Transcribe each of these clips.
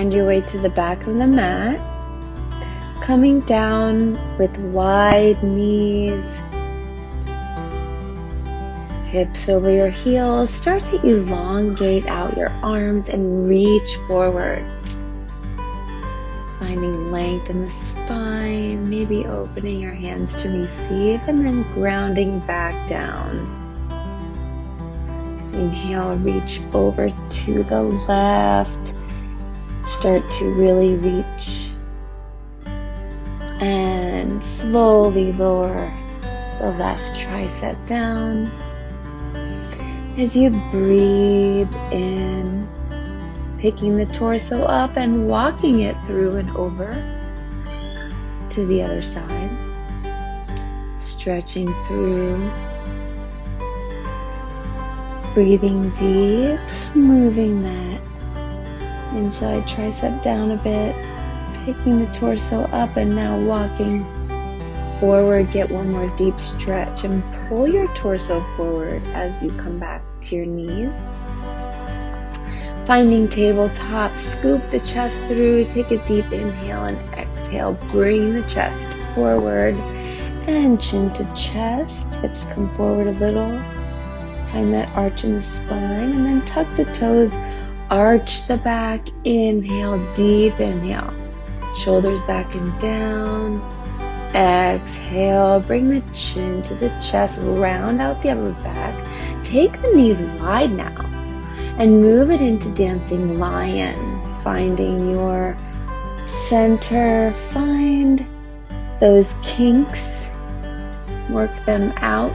find your way to the back of the mat, coming down with wide knees, hips over your heels. Start to elongate out your arms and reach forward. Finding length in the spine, maybe opening your hands to receive and then grounding back down. Inhale, reach over to the left. Start to really reach. And slowly lower the left tricep down. As you breathe in, picking the torso up and walking it through and over to the other side. Stretching through. Breathing deep, moving that inside tricep down a bit, picking the torso up and now walking forward. Get one more deep stretch and pull your torso forward as you come back to your knees. Finding tabletop, scoop the chest through, take a deep inhale and exhale. Bring the chest forward and chin to chest. Hips come forward a little. Find that arch in the spine and then tuck the toes, arch the back. Inhale, deep inhale. Shoulders back and down. Exhale, bring the chin to the chest, round out the upper back. Take the knees wide now and move it into dancing lion. Finding your center, find those kinks, work them out,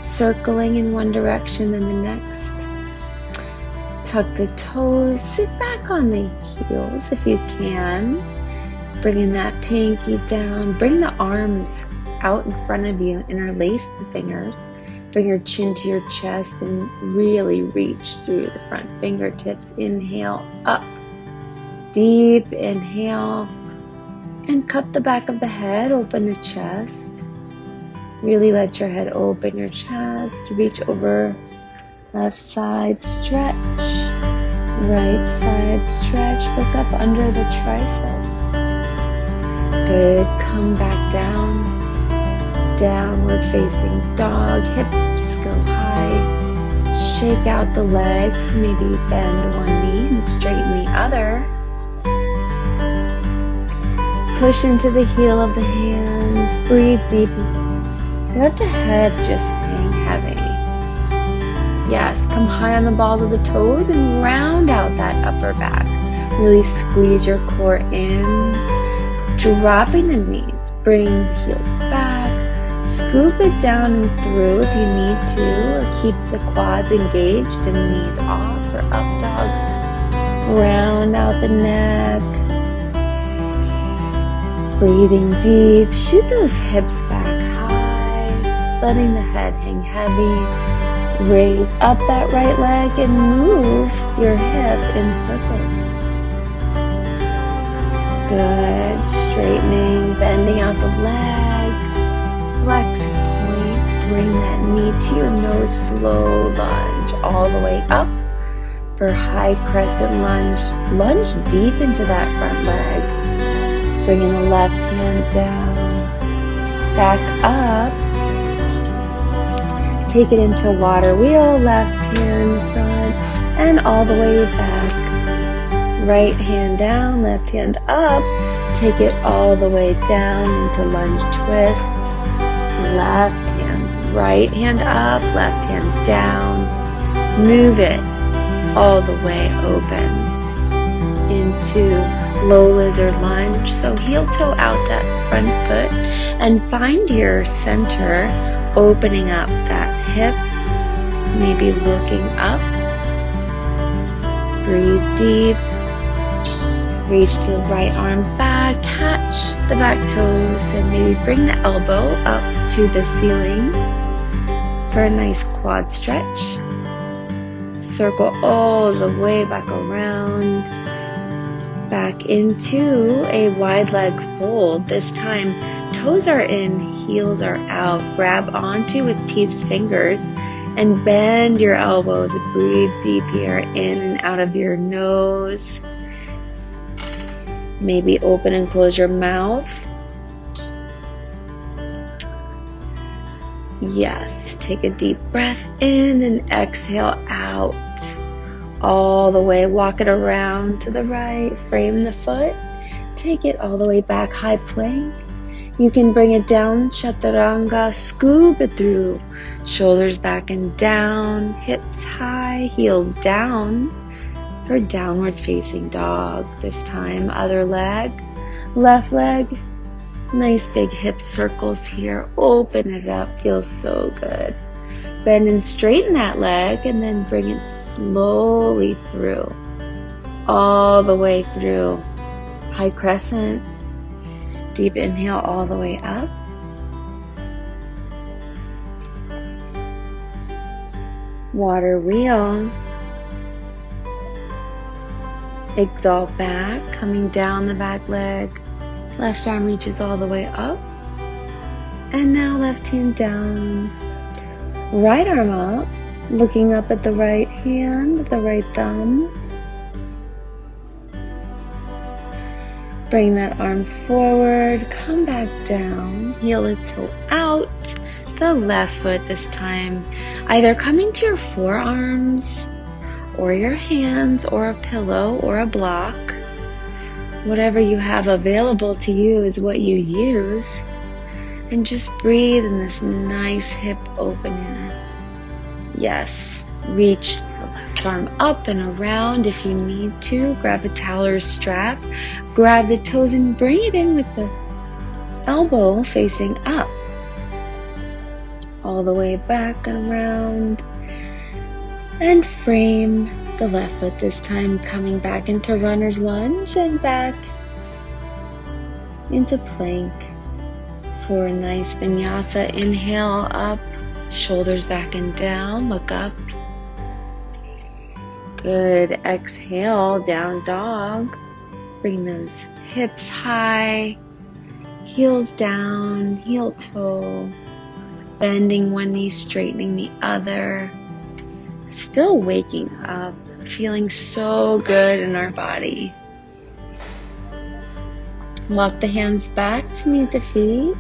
circling in one direction and the next. Tuck the toes, sit back on the heels if you can. Bringing that pinky down, bring the arms out in front of you, interlace the fingers. Bring your chin to your chest and really reach through the front fingertips. Inhale, up. Deep inhale. And cup the back of the head, open the chest. Really let your head open your chest. Reach over. Left side, stretch. Right side, stretch. Look up under the tricep. Good. Come back down. Downward facing dog. Hips go high. Shake out the legs. Maybe bend one knee and straighten the other. Push into the heel of the hands. Breathe deep. Let the head just hang heavy. Yes, come high on the balls of the toes and round out that upper back. Really squeeze your core in. Dropping the knees. Bring the heels back. Scoop it down and through if you need to, or keep the quads engaged and knees off, or up dog. Round out the neck. Breathing deep. Shoot those hips back high, letting the head hang heavy. Raise up that right leg and move your hip in circles. Good. Straightening, bending out the leg. Flex point. Bring that knee to your nose. Slow lunge all the way up for high crescent lunge. Lunge deep into that front leg. Bringing the left hand down. Back up. Take it into water wheel. Left hand front and all the way back. Right hand down, left hand up. Take it all the way down into lunge twist. Left hand, right hand up, left hand down. Move it all the way open into low lizard lunge. So heel toe out that front foot and find your center, opening up that hip, maybe looking up. Breathe deep. Reach to the right arm back, catch the back toes, and maybe bring the elbow up to the ceiling for a nice quad stretch. Circle all the way back around, back into a wide leg fold. This time, toes are in, heels are out. Grab onto with Pete's fingers and bend your elbows. Breathe deep here, in and out of your nose. Maybe open and close your mouth. Yes, take a deep breath in and exhale out. All the way, walk it around to the right, frame the foot, take it all the way back, high plank. You can bring it down, chaturanga, scoop it through, shoulders back and down, hips high, heels down, for downward facing dog. This time, other leg, left leg, nice big hip circles here, open it up, feels so good. Bend and straighten that leg and then bring it slowly through, all the way through. High crescent, deep inhale all the way up. Water wheel. Exalt back, coming down the back leg. Left arm reaches all the way up. And now left hand down. Right arm up, looking up at the right hand, the right thumb. Bring that arm forward, come back down, heel to toe out, the left foot this time. Either coming to your forearms, or your hands, or a pillow, or a block. Whatever you have available to you is what you use. And just breathe in this nice hip opener. Yes, reach the left arm up and around if you need to. Grab a towel or strap. Grab the toes and bring it in with the elbow facing up. All the way back and around. And frame the left foot this time, coming back into runner's lunge and back into plank. For a nice vinyasa, inhale up, shoulders back and down, look up. Good, exhale, down dog. Bring those hips high, heels down, heel toe. Bending one knee, straightening the other. Still waking up, feeling so good in our body. Walk the hands back to meet the feet.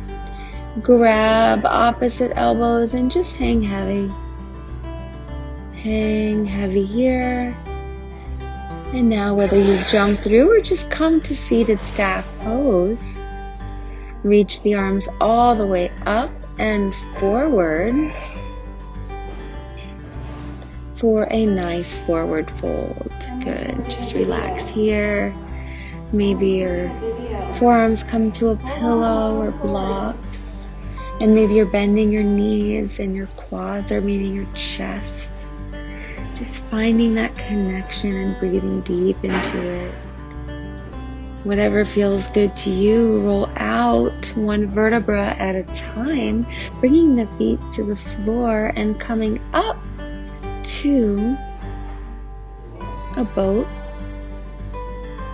Grab opposite elbows and just hang heavy. Hang heavy here. And now whether you jump through or just come to seated staff pose, reach the arms all the way up and forward for a nice forward fold. Good. Just relax here. Maybe your forearms come to a pillow or blocks. And maybe you're bending your knees and your quads or maybe your chest. Just finding that connection and breathing deep into it. Whatever feels good to you, roll out one vertebra at a time, bringing the feet to the floor and coming up to a boat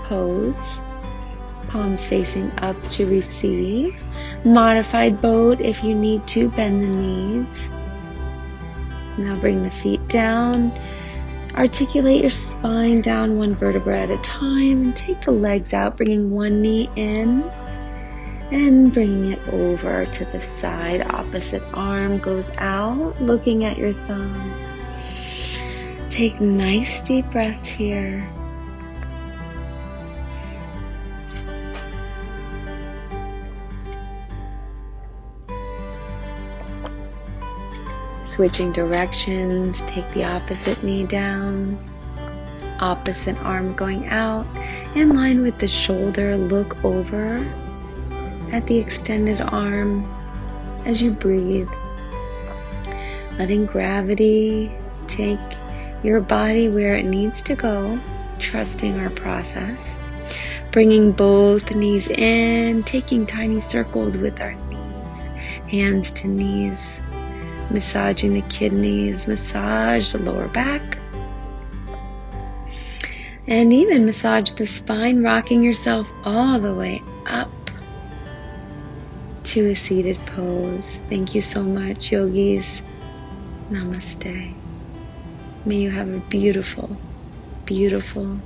pose. Palms facing up to receive. Modified boat if you need to, bend the knees. Now bring the feet down. Articulate your spine down one vertebra at a time and take the legs out, bringing one knee in and bringing it over to the side. Opposite arm goes out, looking at your thumb. Take nice deep breaths here. Switching directions, take the opposite knee down, opposite arm going out, in line with the shoulder, look over at the extended arm as you breathe. Letting gravity take your body where it needs to go, trusting our process. Bringing both knees in, taking tiny circles with our knees, hands to knees. Massaging the kidneys, massage the lower back. And even massage the spine, rocking yourself all the way up to a seated pose. Thank you so much, yogis. Namaste. May you have a beautiful, beautiful